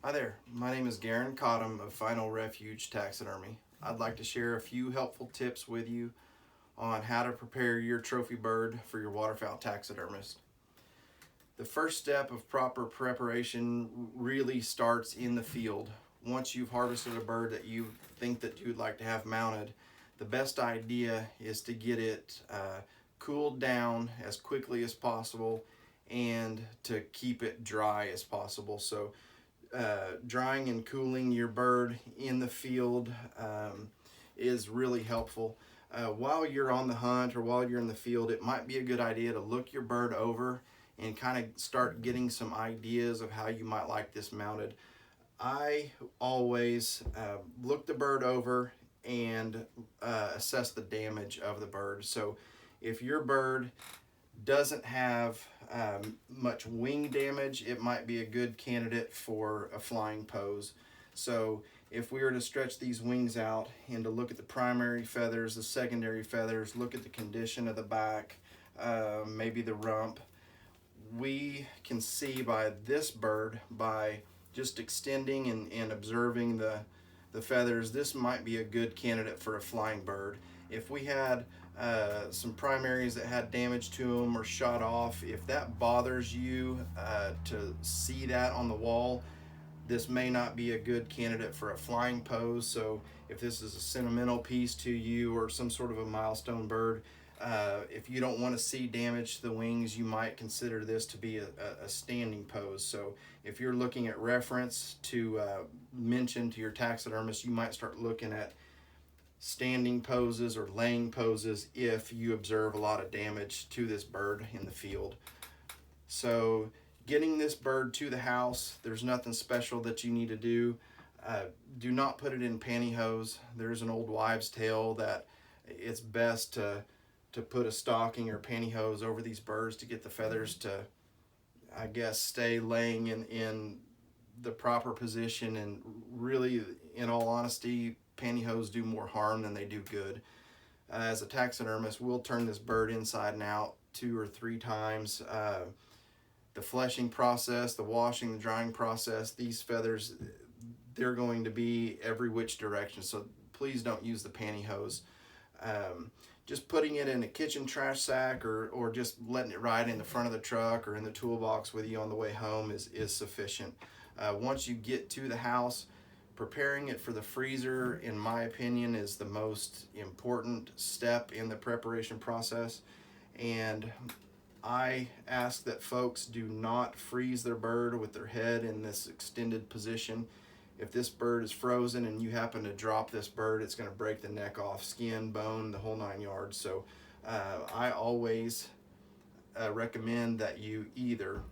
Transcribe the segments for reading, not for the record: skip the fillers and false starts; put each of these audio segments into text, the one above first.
Hi there, my name is Garen Cottom of Final Refuge Taxidermy. I'd like to share a few helpful tips with you on how to prepare your trophy bird for your waterfowl taxidermist. The first step of proper preparation really starts in the field. Once you've harvested a bird that you think that you'd like to have mounted, the best idea is to get it cooled down as quickly as possible and to keep it dry as possible. So drying and cooling your bird in the field is really helpful. While you're on the hunt or while you're in the field, it might be a good idea to look your bird over and kind of start getting some ideas of how you might like this mounted. I always look the bird over and assess the damage of the bird. So if your bird doesn't have much wing damage, it might be a good candidate for a flying pose. So if we were to stretch these wings out and to look at the primary feathers, the secondary feathers, look at the condition of the back, maybe the rump, we can see by this bird, by just extending and observing the feathers, this might be a good candidate for a flying bird. If we had some primaries that had damage to them or shot off, if that bothers you to see that on the wall, this may not be a good candidate for a flying pose. So if this is a sentimental piece to you or some sort of a milestone bird, if you don't want to see damage to the wings, you might consider this to be a standing pose. So if you're looking at reference to mention to your taxidermist, you might start looking at standing poses or laying poses if you observe a lot of damage to this bird in the field. So getting this bird to the house, there's nothing special that you need to do. Do not put it in pantyhose. There's an old wives' tale that it's best to put a stocking or pantyhose over these birds to get the feathers to, I guess, stay laying in the proper position. And really, in all honesty, pantyhose do more harm than they do good. As a taxidermist, we'll turn this bird inside and out 2 or 3 times. The fleshing process, the washing, the drying process, these feathers, they're going to be every which direction. So please don't use the pantyhose. Just putting it in a kitchen trash sack or just letting it ride in the front of the truck or in the toolbox with you on the way home is sufficient. Once you get to the house, preparing it for the freezer, in my opinion, is the most important step in the preparation process. And I ask that folks do not freeze their bird with their head in this extended position. If this bird is frozen and you happen to drop this bird, it's going to break the neck off, skin, bone, the whole 9 yards. So I always recommend that you either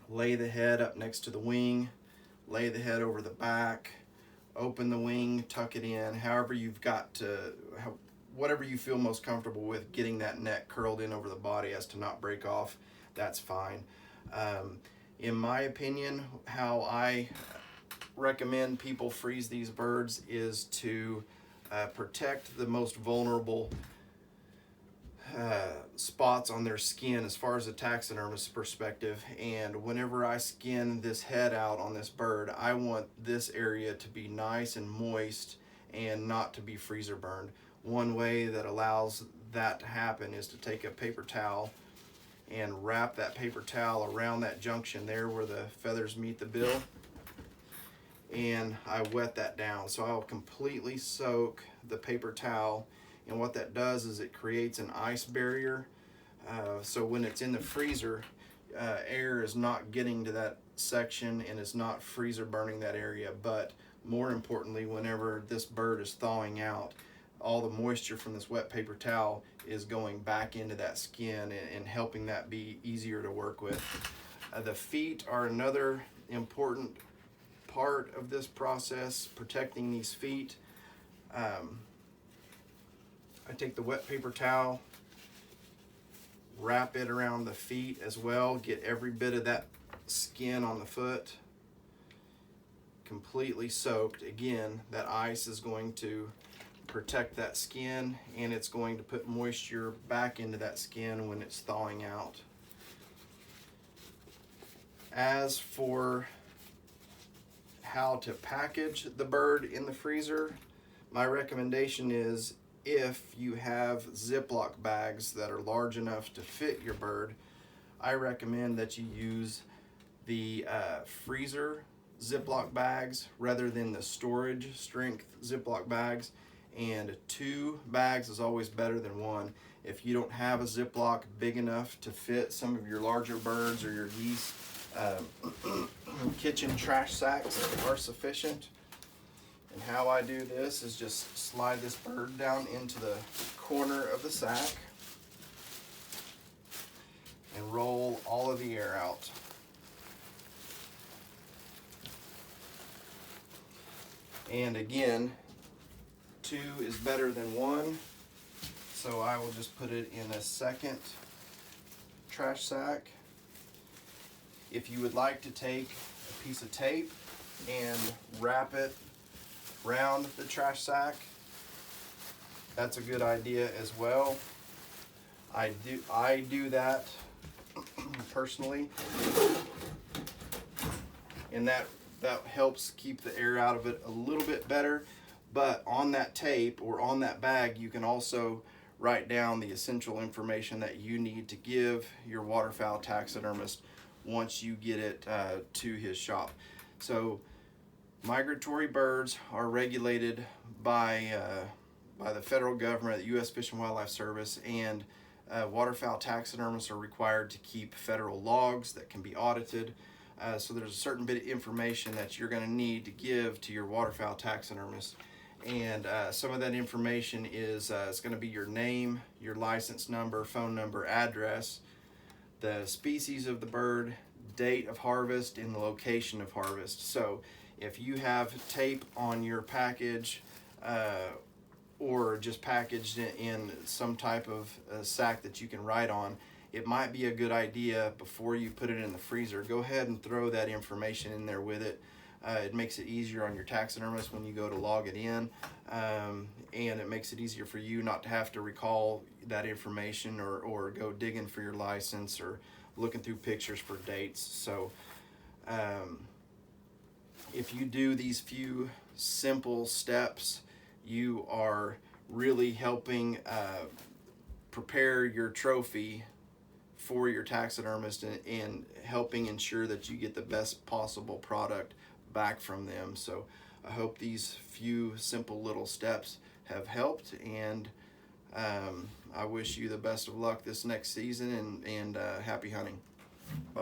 lay the head up next to the wing, lay the head over the back, open the wing, tuck it in, however you've got to, whatever you feel most comfortable with, getting that neck curled in over the body as to not break off, that's fine. In my opinion, how I recommend people freeze these birds is to protect the most vulnerable spots on their skin as far as a taxidermist perspective. And whenever I skin this head out on this bird, I want this area to be nice and moist and not to be freezer burned. One way that allows that to happen is to take a paper towel and wrap that paper towel around that junction there where the feathers meet the bill, and I wet that down. So I'll completely soak the paper towel, and what that does is it creates an ice barrier. So when it's in the freezer, air is not getting to that section and is not freezer burning that area. But more importantly, whenever this bird is thawing out, all the moisture from this wet paper towel is going back into that skin and helping that be easier to work with. The feet are another important part of this process, protecting these feet. I take the wet paper towel, wrap it around the feet as well, get every bit of that skin on the foot completely soaked. Again, that ice is going to protect that skin, and it's going to put moisture back into that skin when it's thawing out. As for how to package the bird in the freezer, my recommendation is, if you have Ziploc bags that are large enough to fit your bird, I recommend that you use the freezer Ziploc bags rather than the storage strength Ziploc bags. And 2 bags is always better than 1. If you don't have a Ziploc big enough to fit some of your larger birds or your geese, kitchen trash sacks are sufficient. And how I do this is just slide this bird down into the corner of the sack and roll all of the air out. And again, 2 is better than 1, so I will just put it in a second trash sack. If you would like to take a piece of tape and wrap it around the trash sack, that's a good idea as well. I do that personally, and that helps keep the air out of it a little bit better. But on that tape or on that bag, you can also write down the essential information that you need to give your waterfowl taxidermist once you get it to his shop. So migratory birds are regulated by the federal government, the U.S. Fish and Wildlife Service, and waterfowl taxidermists are required to keep federal logs that can be audited. So there's a certain bit of information that you're going to need to give to your waterfowl taxidermist. And some of that information is it's going to be your name, your license number, phone number, address, the species of the bird, date of harvest, and the location of harvest. So if you have tape on your package or just packaged in some type of sack that you can write on, it might be a good idea before you put it in the freezer, go ahead and throw that information in there with it. It makes it easier on your taxidermist when you go to log it in, and it makes it easier for you not to have to recall that information or go digging for your license or looking through pictures for dates. So if you do these few simple steps, you are really helping prepare your trophy for your taxidermist and helping ensure that you get the best possible product back from them. So I hope these few simple little steps have helped, and I wish you the best of luck this next season, and happy hunting. Bye.